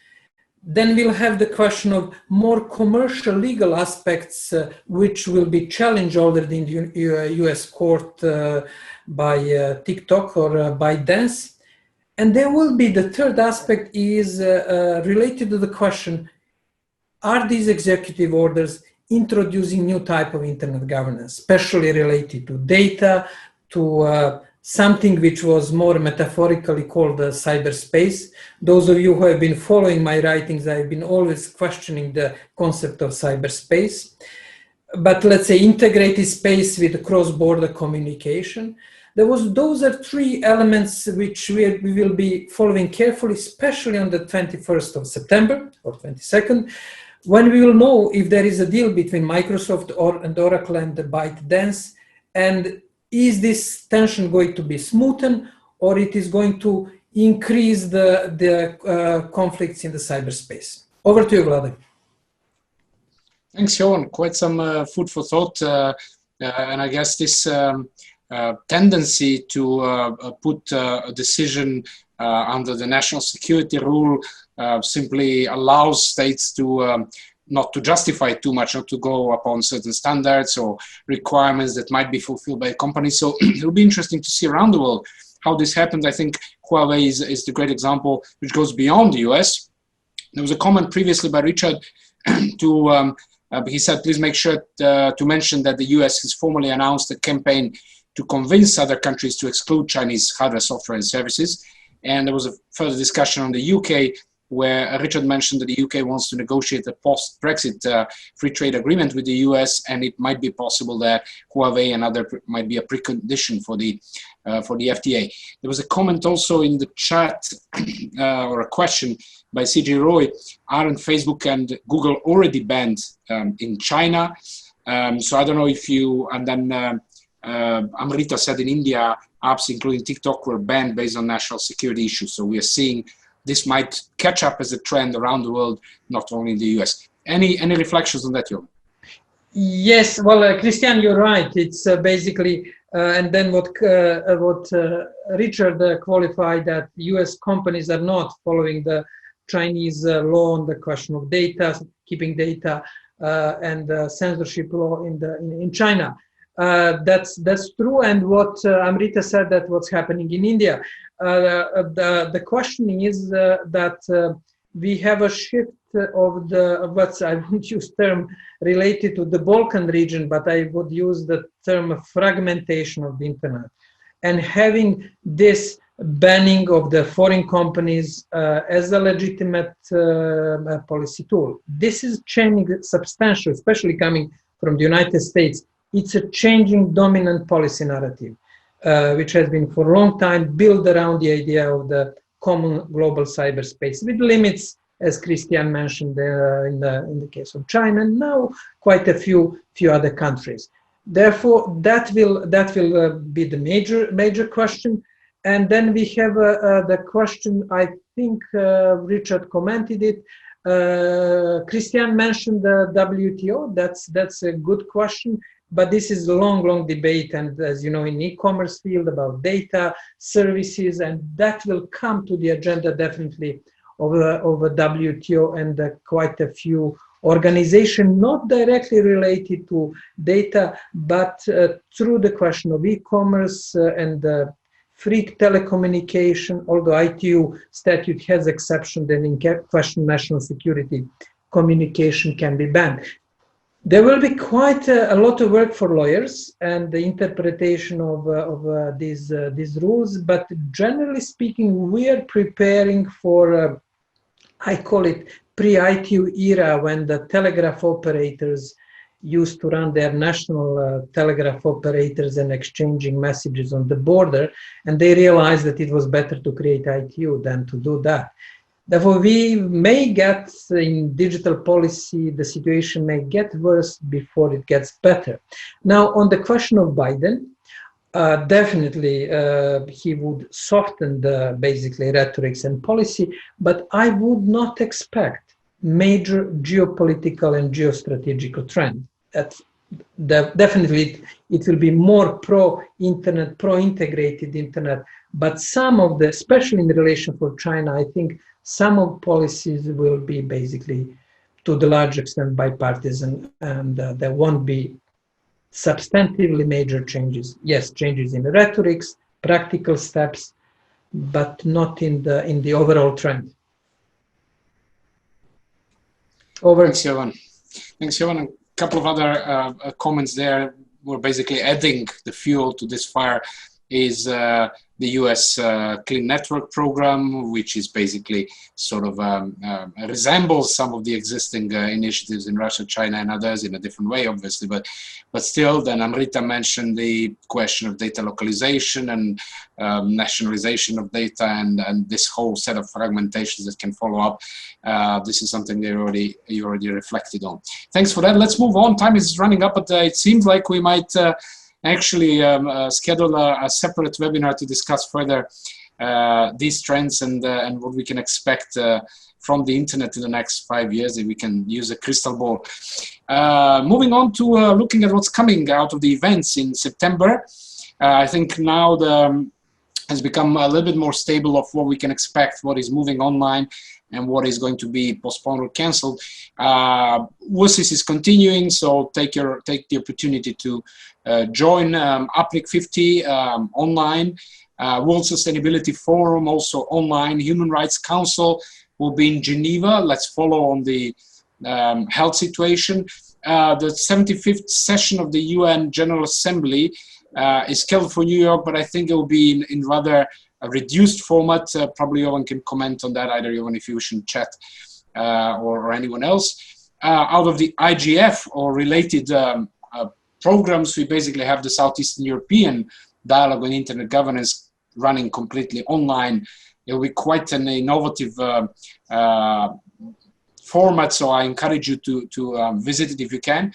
[SPEAKER 4] Then we'll have the question of more commercial legal aspects, which will be challenged already in the US court by TikTok or ByteDance. And there will be the third aspect is related to the question, are these executive orders introducing new type of internet governance, especially related to data, to something which was more metaphorically called cyberspace. Those of you who have been following my writings, I've been always questioning the concept of cyberspace. But let's say integrated space with cross-border communication. Those are three elements which we will be following carefully, especially on the 21st of September or 22nd, when we will know if there is a deal between Microsoft and Oracle and ByteDance, and is this tension going to be smoothened, or it is going to increase the conflicts in the cyberspace? Over to you, Vlad.
[SPEAKER 1] Thanks, Johan. Quite some food for thought, and I guess this tendency to put a decision under the national security rule simply allows states to not to justify too much, not to go upon certain standards or requirements that might be fulfilled by companies. So it'll be interesting to see around the world how this happens. I think Huawei is the great example which goes beyond the US. There was a comment previously by Richard to, he said, please make sure to mention that the US has formally announced a campaign to convince other countries to exclude Chinese hardware, software, and services. And there was a further discussion on the UK, where Richard mentioned that the UK wants to negotiate a post-Brexit free trade agreement with the US, and it might be possible that Huawei and other might be a precondition for the FTA. There was a comment also in the chat, or a question by CJ Roy, aren't Facebook and Google already banned in China? So I don't know if you, and then Amrita said in India, apps including TikTok were banned based on national security issues. So we are seeing this might catch up as a trend around the world, not only in the US. Any reflections on that, Johan?
[SPEAKER 4] Yes, well, Christian, you're right. It's basically, and then what Richard qualified, that US companies are not following the Chinese law on the question of data. keeping data and censorship law in China. That's true, and what Amrita said, that what's happening in India. The question is that we have a shift of what I won't use term related to the Balkan region, but I would use the term fragmentation of the internet, and having this banning of the foreign companies as a legitimate policy tool. This is changing substantially, especially coming from the United States. It's a changing dominant policy narrative, which has been for a long time built around the idea of the common global cyberspace, with limits, as Christian mentioned in the case of China, and now quite a few other countries. Therefore, that will be the major question. And then we have the question, I think Richard commented it. Christian mentioned the WTO. That's a good question, but this is a long debate, and as you know, in e-commerce field, about data, services, and that will come to the agenda definitely over WTO, and quite a few organizations not directly related to data, but through the question of e-commerce and free telecommunication, although ITU statute has exception that in question of national security, communication can be banned. There will be quite a lot of work for lawyers and the interpretation of these rules, but generally speaking, we are preparing for, I call it pre-ITU era, when the telegraph operators used to run their national telegraph operators and exchanging messages on the border, and they realized that it was better to create ITU than to do that. Therefore, we may get in digital policy, the situation may get worse before it gets better. Now, on the question of Biden, definitely he would soften the basically rhetorics and policy, but I would not expect major geopolitical and geostrategical trend. Definitely it will be more pro-internet, pro-integrated internet, but some of the, especially in relation for China, I think some of policies will be basically to the large extent bipartisan, and there won't be substantively major changes. Yes, changes in the rhetorics, practical steps, but not in the overall trend. Over.
[SPEAKER 1] Thanks, Jovan. Thanks, Jovan. A couple of other comments there. We're basically adding the fuel to this fire is the US Clean Network Program, which is basically sort of resembles some of the existing initiatives in Russia, China, and others in a different way, obviously, but still. Then Amrita mentioned the question of data localization and nationalization of data, and this whole set of fragmentations that can follow up. This is something you already reflected on. Thanks for that. Let's move on. Time is running up, but it seems like we might actually schedule a separate webinar to discuss further these trends and what we can expect from the internet in the next 5 years, if we can use a crystal ball. Moving on to looking at what's coming out of the events in September. I think now has become a little bit more stable of what we can expect, what is moving online and what is going to be postponed or cancelled. WSIS is continuing, so take the opportunity to join UPNIC 50 online, World Sustainability Forum also online, Human Rights Council will be in Geneva. Let's follow on the health situation. The 75th session of the UN General Assembly is scheduled for New York, but I think it will be in rather a reduced format. Probably Jovan can comment on that, either Jovan if you wish in chat or anyone else. Out of the IGF or related programs, we basically have the Southeastern European Dialogue on Internet Governance running completely online. It will be quite an innovative format, so I encourage you to visit it if you can.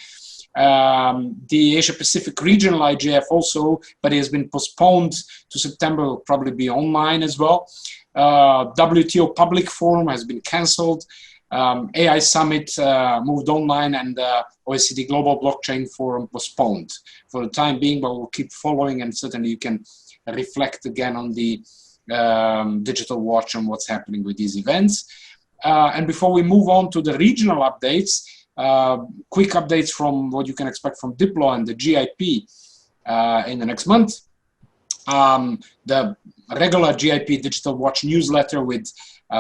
[SPEAKER 1] The Asia Pacific Regional IGF also, but it has been postponed to September, will probably be online as well. WTO Public Forum has been cancelled. AI Summit moved online, and OECD Global Blockchain Forum postponed for the time being, but we'll keep following, and certainly you can reflect again on the Digital Watch on what's happening with these events. And before we move on to the regional updates, quick updates from what you can expect from Diplo and the GIP in the next month. The regular GIP Digital Watch newsletter with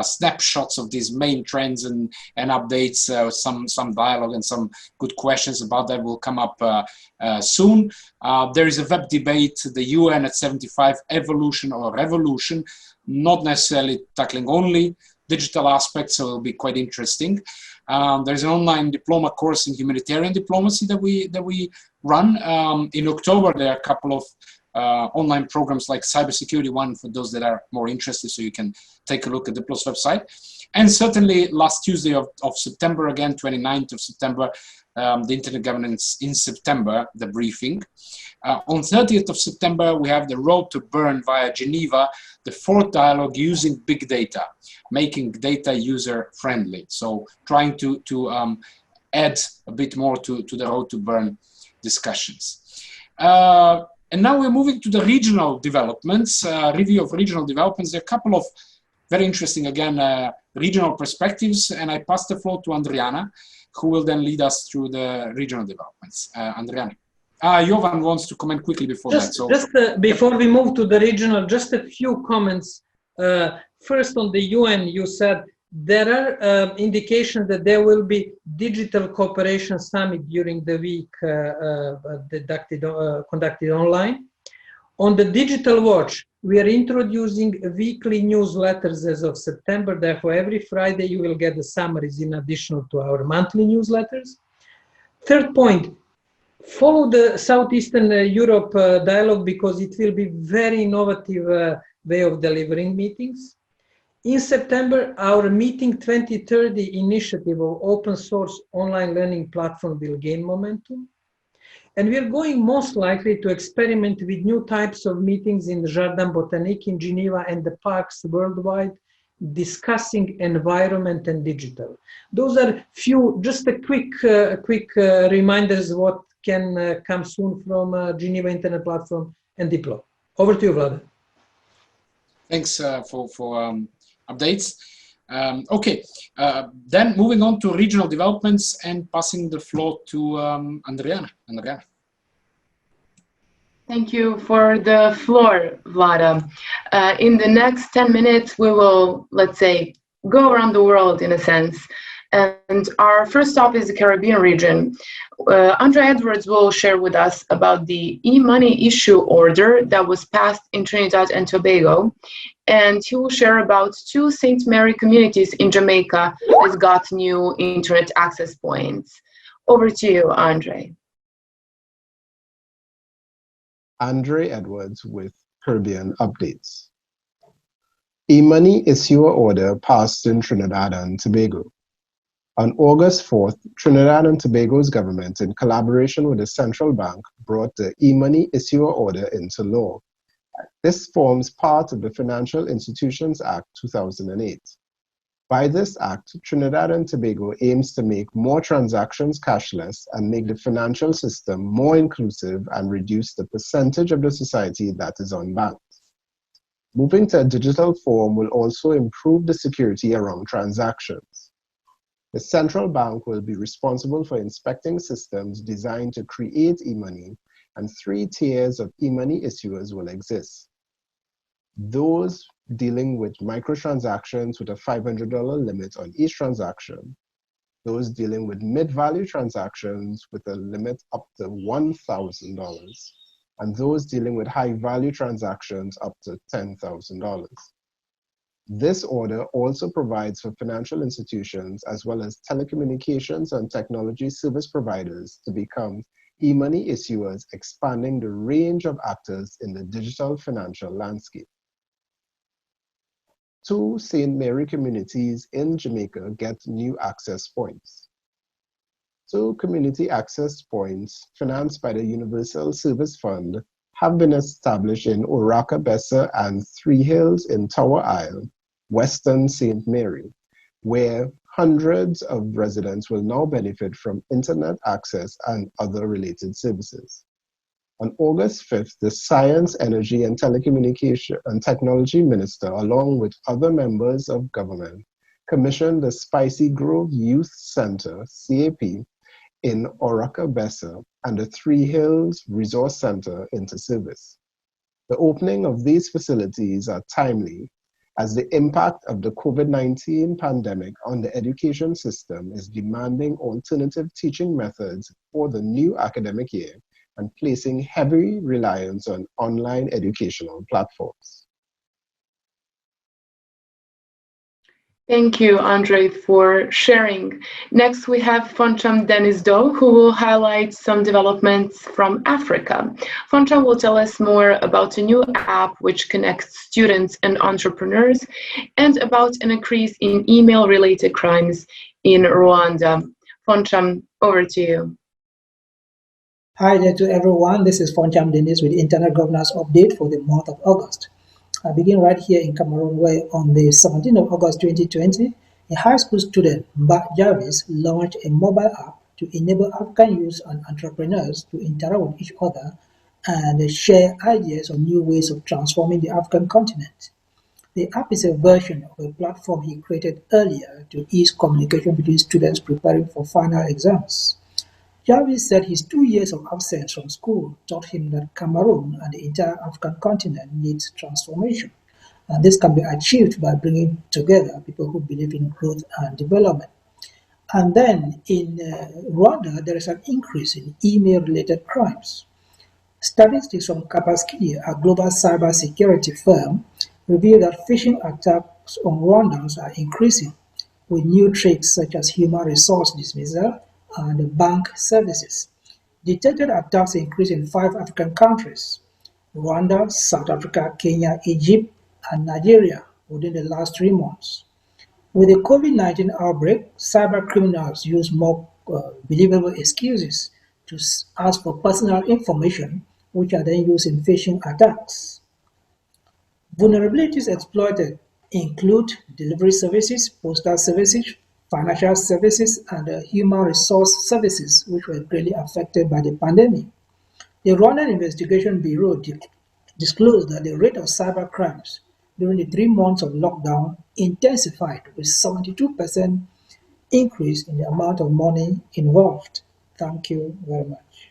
[SPEAKER 1] snapshots of these main trends and updates, some dialogue and some good questions about that will come up soon. There is a web debate, the UN at 75, evolution or revolution, not necessarily tackling only digital aspects, so it'll be quite interesting. There's an online diploma course in humanitarian diplomacy that we run. In October, there are a couple of online programs like cybersecurity one for those that are more interested, so you can take a look at Diplo's website. And certainly last Tuesday of September, again, 29th of September, the Internet Governance in September, the briefing. On 30th of September, we have the Road to Burn via Geneva, the fourth dialogue using big data, making data user-friendly. So trying to add a bit more to the Road to Burn discussions. And now we're moving to the regional developments, review of regional developments. There are a couple of very interesting, again, regional perspectives, and I pass the floor to Andriana, who will then lead us through the regional developments. Andriana. Jovan wants to comment quickly before that. So
[SPEAKER 4] before we move to the regional, just a few comments. First, on the UN, you said there are indications that there will be digital cooperation summit during the week conducted online. On the digital watch, we are introducing weekly newsletters as of September. Therefore, every Friday you will get the summaries in addition to our monthly newsletters. Third point, follow the Southeastern Europe dialogue because it will be very innovative way of delivering meetings. In September, our Meeting 2030 initiative of open source online learning platform will gain momentum. And we are going most likely to experiment with new types of meetings in the Jardin Botanique in Geneva and the parks worldwide, discussing environment and digital. Those are few, just a quick reminders what can come soon from Geneva Internet Platform and Diplo. Over to you, Vlad.
[SPEAKER 1] Thanks for updates. Okay, then moving on to regional developments and passing the floor to Andriana. Andriana.
[SPEAKER 5] Thank you for the floor, Vlada. In the next 10 minutes, we will, let's say, go around the world in a sense. And our first stop is the Caribbean region. Andre Edwards will share with us about the e-money issue order that was passed in Trinidad and Tobago. And he will share about 2 St. Mary communities in Jamaica that got new internet access points. Over to you, Andre.
[SPEAKER 6] Andre Edwards with Caribbean updates. E-money issuer order passed in Trinidad and Tobago. On August 4th, Trinidad and Tobago's government, in collaboration with the central bank, brought the e-money issuer order into law. This forms part of the Financial Institutions Act 2008. By this act, Trinidad and Tobago aims to make more transactions cashless and make the financial system more inclusive and reduce the percentage of the society that is unbanked. Moving to a digital form will also improve the security around transactions. The central bank will be responsible for inspecting systems designed to create e-money, and 3 tiers of e-money issuers will exist. Those dealing with microtransactions with a $500 limit on each transaction, those dealing with mid-value transactions with a limit up to $1,000, and those dealing with high-value transactions up to $10,000. This order also provides for financial institutions as well as telecommunications and technology service providers to become e-money issuers, expanding the range of actors in the digital financial landscape. 2 St. Mary communities in Jamaica get new access points. 2 community access points financed by the Universal Service Fund have been established in Oraka Bessa and Three Hills in Tower Isle, Western St. Mary, where hundreds of residents will now benefit from internet access and other related services. On August 5th, the Science, Energy and Telecommunication and Technology Minister, along with other members of government, commissioned the Spicy Grove Youth Center, CAP, in Oraka Bessa and the Three Hills Resource Center into service. The opening of these facilities are timely as the impact of the COVID-19 pandemic on the education system is demanding alternative teaching methods for the new academic year and placing heavy reliance on online educational platforms.
[SPEAKER 5] Thank you, Andre, for sharing. Next, we have Foncham Dennis Doe, who will highlight some developments from Africa. Foncham will tell us more about a new app which connects students and entrepreneurs, and about an increase in email-related crimes in Rwanda. Foncham, over to you.
[SPEAKER 7] Hi there to everyone. This is Foncham Dennis with InternetGovernace update for the month of August. I begin right here in Cameroon, where on the 17th of August 2020, a high school student, Mbak Jarvis, launched a mobile app to enable African youth and entrepreneurs to interact with each other and share ideas on new ways of transforming the African continent. The app is a version of a platform he created earlier to ease communication between students preparing for final exams. Jarvis said his 2 years of absence from school taught him that Cameroon and the entire African continent needs transformation. And this can be achieved by bringing together people who believe in growth and development. And then in Rwanda, there is an increase in email-related crimes. Statistics from Kapaski, a global cybersecurity firm, reveal that phishing attacks on Rwandans are increasing, with new tricks such as human resource dismissal and bank services. Detected attacks increased in 5 African countries: Rwanda, South Africa, Kenya, Egypt, and Nigeria within the last 3 months. With the COVID-19 outbreak, cyber criminals use more believable excuses to ask for personal information, which are then used in phishing attacks. Vulnerabilities exploited include delivery services, postal services, financial services, and human resource services, which were greatly affected by the pandemic. The Rwandan Investigation Bureau disclosed that the rate of cyber crimes during the 3 months of lockdown intensified, with 72% increase in the amount of money involved. Thank you very much.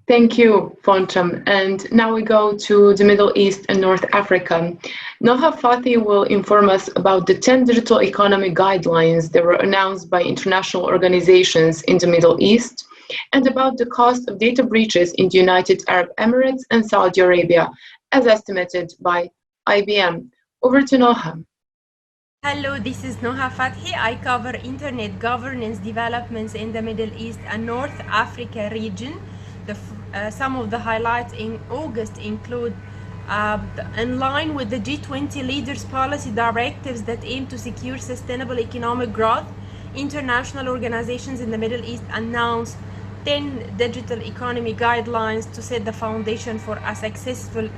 [SPEAKER 5] Thank you, Foncham. And now we go to the Middle East and North Africa. Noha Fathi will inform us about the 10 digital economy guidelines that were announced by international organizations in the Middle East, and about the cost of data breaches in the United Arab Emirates and Saudi Arabia, as estimated by IBM. Over to Noha.
[SPEAKER 8] Hello, this is Noha Fathi. I cover internet governance developments in the Middle East and North Africa region. Some of the highlights in August include in line with the G20 leaders' policy directives that aim to secure sustainable economic growth, international organizations in the Middle East announced 10 digital economy guidelines to set the foundation for a successful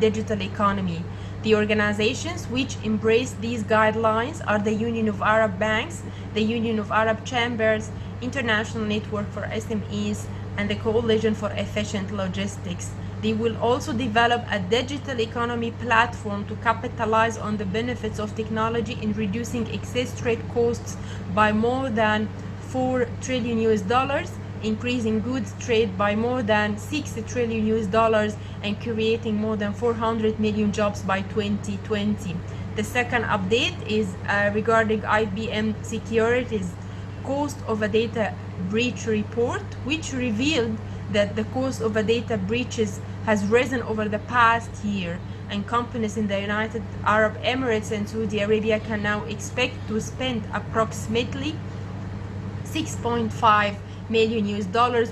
[SPEAKER 8] digital economy. The organizations which embrace these guidelines are the Union of Arab Banks, the Union of Arab Chambers, International Network for SMEs, and the Coalition for Efficient Logistics. They will also develop a digital economy platform to capitalize on the benefits of technology in reducing excess trade costs by more than $4 trillion, increasing goods trade by more than $6 trillion, and creating more than 400 million jobs by 2020. The second update is regarding IBM Securities cost of a data breach report, which revealed that the cost of a data breaches has risen over the past year, and companies in the United Arab Emirates and Saudi Arabia can now expect to spend approximately $6.5 million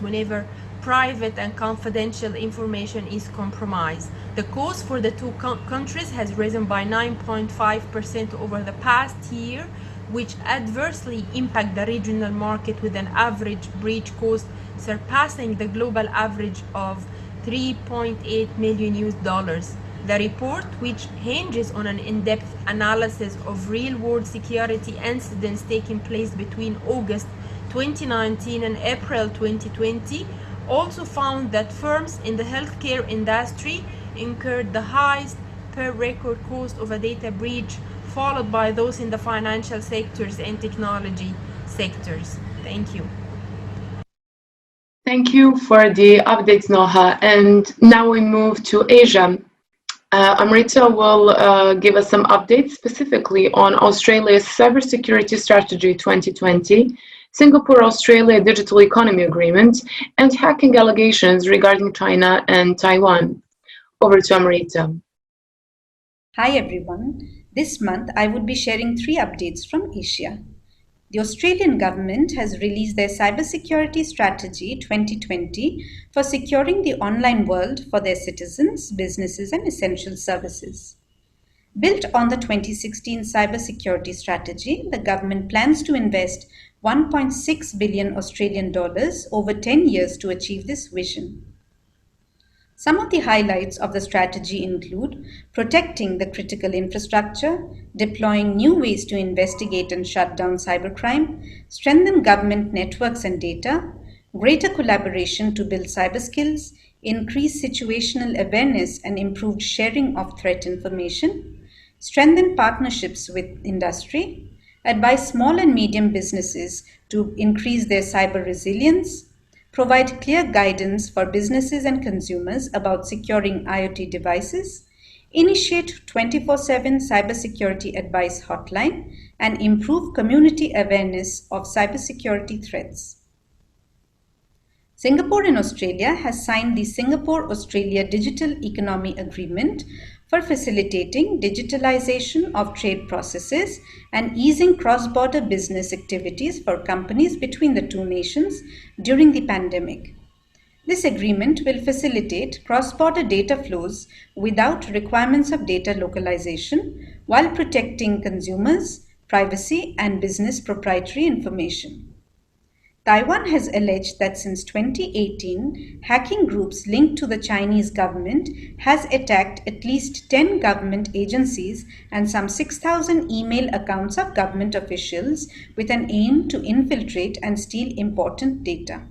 [SPEAKER 8] whenever private and confidential information is compromised. The cost for the two countries has risen by 9.5% over the past year, which adversely impact the regional market, with an average breach cost surpassing the global average of $3.8 million. The report, which hinges on an in-depth analysis of real-world security incidents taking place between August 2019 and April 2020, also found that firms in the healthcare industry incurred the highest per record cost of a data breach followed by those in the financial sectors and technology sectors. Thank you.
[SPEAKER 5] Thank you for the updates, Noha. And now we move to Asia. Amrita will give us some updates specifically on Australia's Cybersecurity Strategy 2020, Singapore-Australia Digital Economy Agreement, and hacking allegations regarding China and Taiwan. Over to Amrita.
[SPEAKER 9] Hi everyone. This month I would be sharing 3 updates from Asia. The Australian government has released their Cybersecurity Strategy 2020 for securing the online world for their citizens, businesses, and essential services. Built on the 2016 Cybersecurity Strategy, the government plans to invest 1.6 billion Australian dollars over 10 years to achieve this vision. Some of the highlights of the strategy include protecting the critical infrastructure, deploying new ways to investigate and shut down cybercrime, strengthen government networks and data, greater collaboration to build cyber skills, increase situational awareness and improved sharing of threat information, strengthen partnerships with industry, advise small and medium businesses to increase their cyber resilience, provide clear guidance for businesses and consumers about securing IoT devices, initiate 24/7 cybersecurity advice hotline, and improve community awareness of cybersecurity threats. Singapore and Australia has signed the Singapore-Australia Digital Economy Agreement for facilitating digitalization of trade processes and easing cross-border business activities for companies between the 2 nations during the pandemic. This agreement will facilitate cross-border data flows without requirements of data localization while protecting consumers, privacy, and business proprietary information. Taiwan has alleged that since 2018, hacking groups linked to the Chinese government has attacked at least 10 government agencies and some 6,000 email accounts of government officials with an aim to infiltrate and steal important data.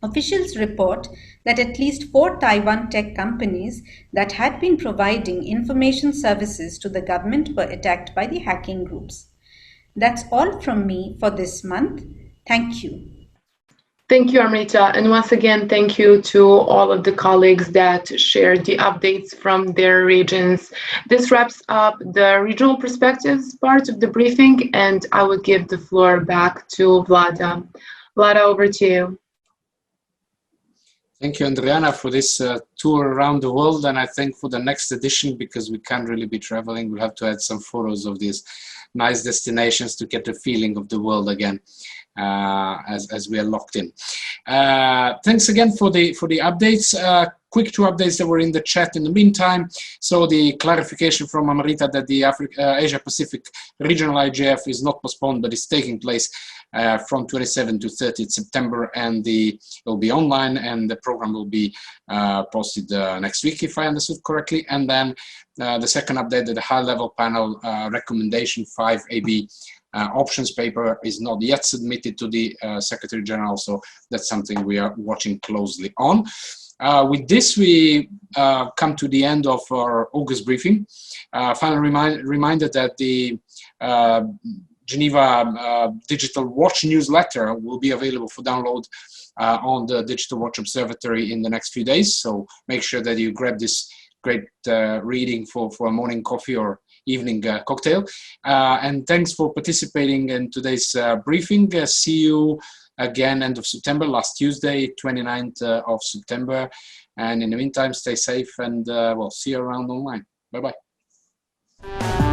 [SPEAKER 9] Officials report that at least 4 Taiwan tech companies that had been providing information services to the government were attacked by the hacking groups. That's all from me for this month. Thank you.
[SPEAKER 5] Thank you, Amrita. And once again, thank you to all of the colleagues that shared the updates from their regions. This wraps up the regional perspectives part of the briefing, and I would give the floor back to Vlada. Vlada, over to you.
[SPEAKER 1] Thank you, Adriana, for this tour around the world. And I think for the next edition, because we can't really be traveling, we'll have to add some photos of these nice destinations to get the feeling of the world again. As we are locked in. Thanks again for the updates. Quick 2 updates that were in the chat in the meantime. So the clarification from Amrita that the Asia Pacific Regional IGF is not postponed, but is taking place from 27 to 30th September, and it will be online, and the program will be posted next week, if I understood correctly. And then the second update that the high-level panel recommendation 5AB options paper is not yet submitted to the Secretary General, so that's something we are watching closely on. With this, we come to the end of our August briefing. Final reminder that the Geneva Digital Watch newsletter will be available for download on the Digital Watch Observatory in the next few days, so make sure that you grab this great reading for a morning coffee or evening cocktail. And thanks for participating in today's briefing. See you again end of September, last Tuesday, 29th of September. And in the meantime, stay safe, and we'll see you around online. Bye-bye.